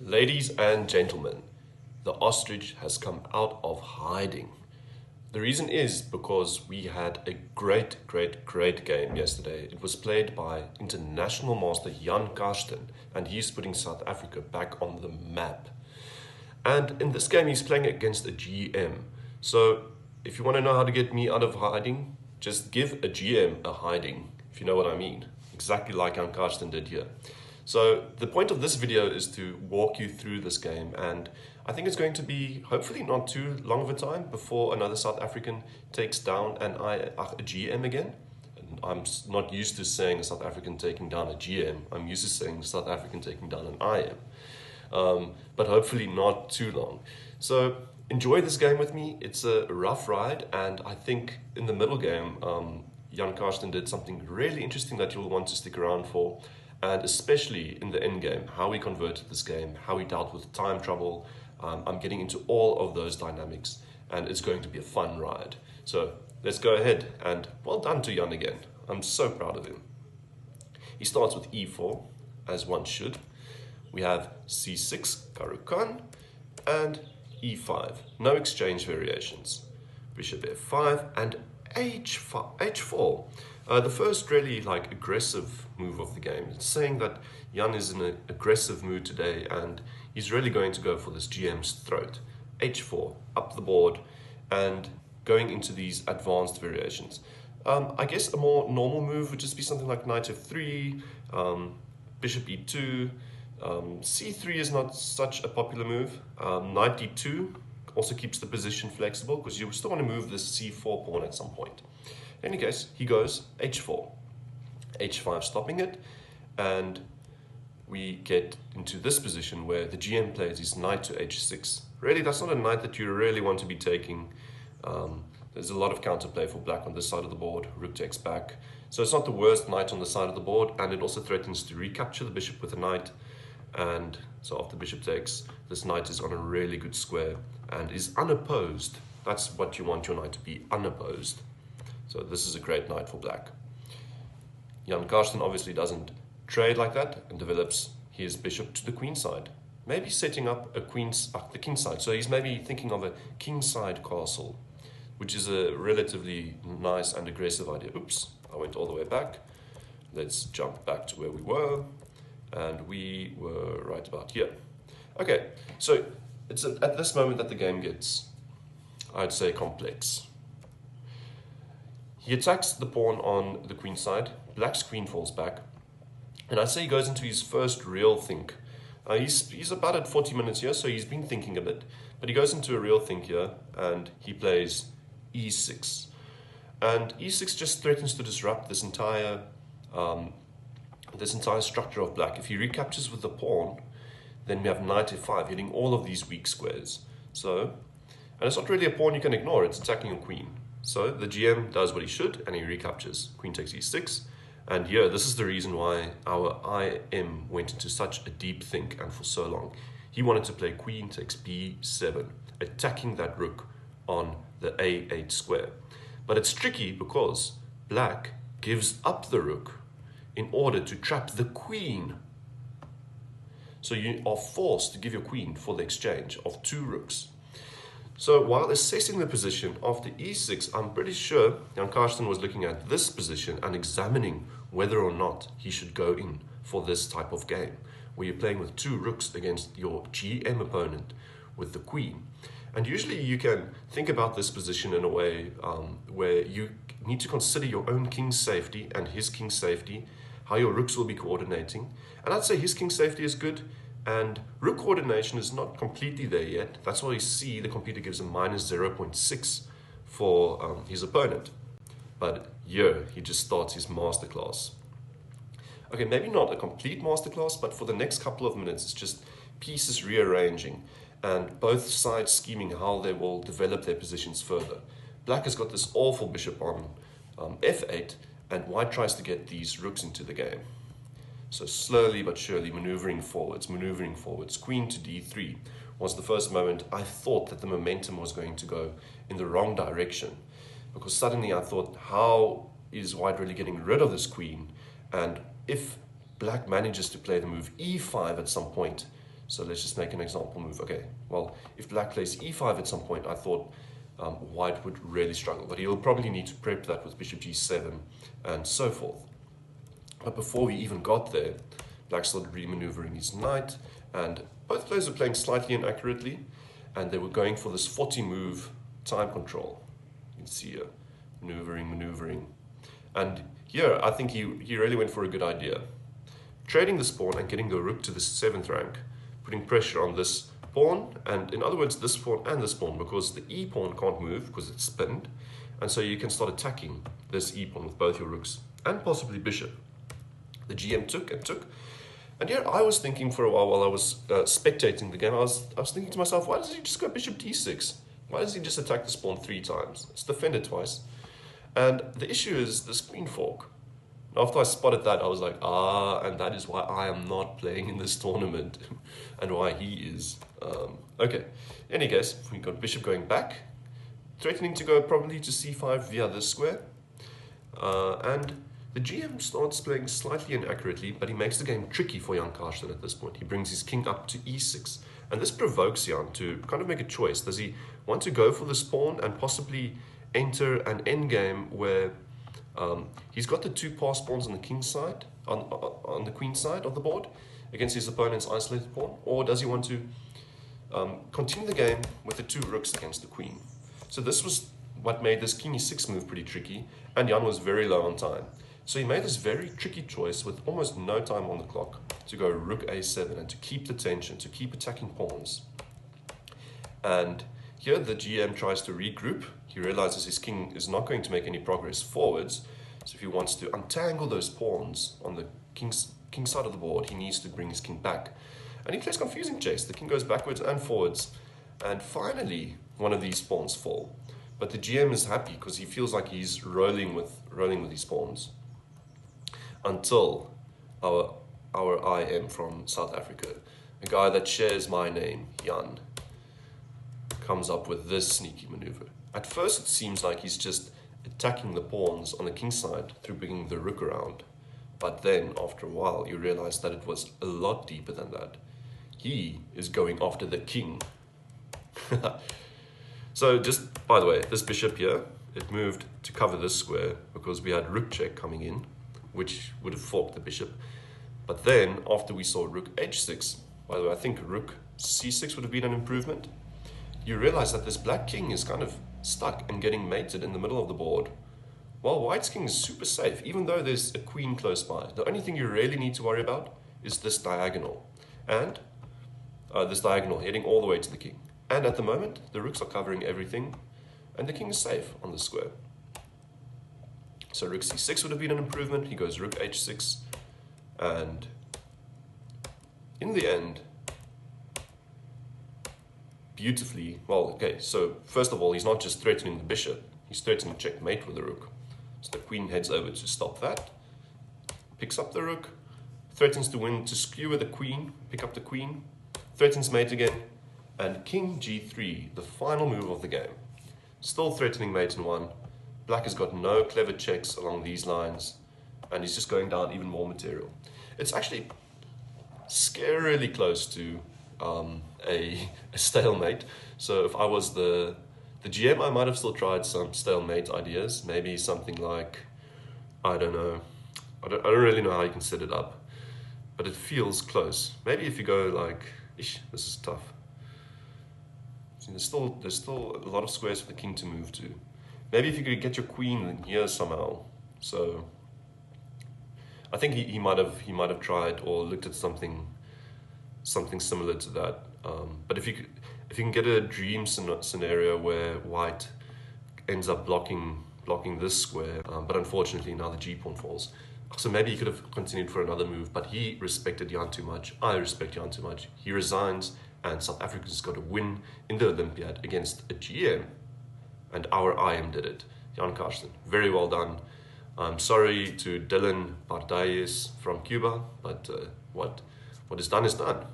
Ladies and gentlemen, the ostrich has come out of hiding. The reason is because we had a great game yesterday. It was played by international master Karsten, and he's putting South Africa back on the map. And in this game, he's playing against a GM. So if you want to know how to get me out of hiding, just give a GM a hiding, if you know what I mean. Exactly like Karsten did here. So the point of this video is to walk you through this game, and I think it's going to be hopefully not too long of a time before another South African takes down a GM again. And I'm not used to saying a South African taking down a GM. I'm used to saying South African taking down an IM. But hopefully not too long. So enjoy this game with me. It's a rough ride, and I think in the middle game, Karsten did something really interesting that you'll want to stick around for. And especially in the end game, how he converted this game, how he dealt with time trouble. I'm getting into all of those dynamics, and it's going to be a fun ride. So let's go ahead, and well done to Jan again. I'm so proud of him. He starts with e4, as one should. We have c6, Karukan, and e5. No exchange variations. Bishop f5 and h4. The first really aggressive move of the game. It's saying that Jan is in an aggressive mood today, and he's really going to go for this GM's throat. h4, up the board, and going into these advanced variations. I guess a more normal move would just be something like knight f3, bishop e2, c3 is not such a popular move. Knight d2 also keeps the position flexible, because you still want to move this c4 pawn at some point. In any case, he goes h4, h5 stopping it, and we get into this position where the GM plays his knight to h6. Really, that's not a knight that you really want to be taking. There's a lot of counterplay for black on this side of the board. Rook takes back. So it's not the worst knight on the side of the board, and it also threatens to recapture the bishop with a knight. And so after bishop takes, this knight is on a really good square and is unopposed. That's what you want your knight to be, unopposed. So this is a great knight for black. Karsten obviously doesn't trade like that and develops his bishop to the queen side. Maybe setting up a the king side. So he's maybe thinking of a king side castle, which is a relatively nice and aggressive idea. Oops, I went all the way back. Let's jump back to where we were. And we were right about here. Okay, so it's at this moment that the game gets, I'd say, complex. He attacks the pawn on the queen side. Black's queen falls back. And I'd say he goes into his first real think. He's about at 40 minutes here, so he's been thinking a bit. But he goes into a real think here, and he plays e6. And e6 just threatens to disrupt this entire structure of black. If he recaptures with the pawn, then we have knight f5, hitting all of these weak squares. So, and it's not really a pawn you can ignore, it's attacking a queen. So the GM does what he should, and he recaptures. Queen takes e6, and here, this is the reason why our IM went into such a deep think and for so long. He wanted to play queen takes b7, attacking that rook on the a8 square. But it's tricky because black gives up the rook in order to trap the queen. So you are forced to give your queen for the exchange of two rooks. So while assessing the position after e6, I'm pretty sure Karsten was looking at this position and examining whether or not he should go in for this type of game, where you're playing with two rooks against your GM opponent with the queen. And usually you can think about this position in a way where you need to consider your own king's safety and his king's safety, how your rooks will be coordinating. And I'd say his king's safety is good, and rook coordination is not completely there yet. That's why you see the computer gives a minus 0.6 for his opponent. But here, he just starts his masterclass. Okay, maybe not a complete masterclass, but for the next couple of minutes, it's just pieces rearranging and both sides scheming how they will develop their positions further. Black has got this awful bishop on f8, and white tries to get these rooks into the game. So slowly but surely maneuvering forwards. Queen to d3 was the first moment I thought that the momentum was going to go in the wrong direction. Because suddenly I thought, how is white really getting rid of this queen? And if black manages to play the move e5 at some point, So let's just make an example move. Okay, well, if black plays e5 at some point, I thought white would really struggle, but he'll probably need to prep that with bishop g7 and so forth. But before we even got there, black started remaneuvering his knight, and both players were playing slightly inaccurately, and they were going for this 40 move time control. You can see here, maneuvering. And here, I think he really went for a good idea. Trading this pawn and getting the rook to the 7th rank, putting pressure on this pawn, and in other words, this pawn and this pawn, because the e pawn can't move because it's spinned, and so you can start attacking this e pawn with both your rooks and possibly bishop. The GM took and took, and here I was thinking for a while I was spectating the game, I was thinking to myself, why doesn't he just go bishop d6? Why does he just attack this pawn 3 times? It's defended twice. And the issue is this queen fork. After I spotted that, I was like, and that is why I am not playing in this tournament, and why he is. Okay, in any case, we got bishop going back, threatening to go probably to c5 via this square, and the GM starts playing slightly inaccurately, but he makes the game tricky for young Karsten at this point. He brings his king up to e6, and this provokes Jan to kind of make a choice. Does he want to go for this pawn and possibly enter an endgame where he's got the 2 passed pawns on the king's side, on the queen's side of the board, against his opponent's isolated pawn, or does he want to continue the game with the 2 rooks against the queen? So this was what made this king e6 move pretty tricky, and Jan was very low on time. So he made this very tricky choice with almost no time on the clock to go rook a7 and to keep the tension, to keep attacking pawns. And here the GM tries to regroup. He realizes his king is not going to make any progress forwards, so if he wants to untangle those pawns on the king's side of the board, he needs to bring his king back. And he plays confusing chess. The king goes backwards and forwards, and finally one of these pawns fall. But the GM is happy because he feels like he's rolling with these pawns. Until our IM from South Africa, a guy that shares my name, Jan, comes up with this sneaky maneuver. At first it seems like he's just attacking the pawns on the king's side through bringing the rook around. But then, after a while, you realize that it was a lot deeper than that. He is going after the king. So just, by the way, this bishop here, it moved to cover this square because we had rook check coming in, which would have forked the bishop. But then, after we saw rook h6, by the way, I think rook c6 would have been an improvement. You realize that this black king is kind of stuck and getting mated in the middle of the board, while white's king is super safe, even though there's a queen close by. The only thing you really need to worry about is this diagonal, and this diagonal heading all the way to the king. And at the moment, the rooks are covering everything, and the king is safe on the square. So rook c6 would have been an improvement. He goes rook h6, and in the end, beautifully, well, okay, so first of all, he's not just threatening the bishop, he's threatening checkmate with the rook. So the queen heads over to stop that, picks up the rook, threatens to win, to skewer the queen, pick up the queen, threatens mate again, and king g3, the final move of the game. Still threatening mate in 1. Black has got no clever checks along these lines, and he's just going down even more material. It's actually scarily close to a stalemate. So if I was the GM, I might have still tried some stalemate ideas. Maybe something like, I don't know. I don't really know how you can set it up, but it feels close. Maybe if you go like, this is tough. See, there's still a lot of squares for the king to move to. Maybe if you could get your queen in here somehow. So I think he might have tried or looked at something similar to that. But if you can get a dream scenario where white ends up blocking this square, but unfortunately now the g pawn falls. So maybe he could have continued for another move, but he respected Jan too much. I respect Jan too much. He resigns, and South Africa's got a win in the Olympiad against a GM, and our IM did it. Jan Karsten, very well done. I'm sorry to Dylan Berdayes from Cuba, but what is done is done.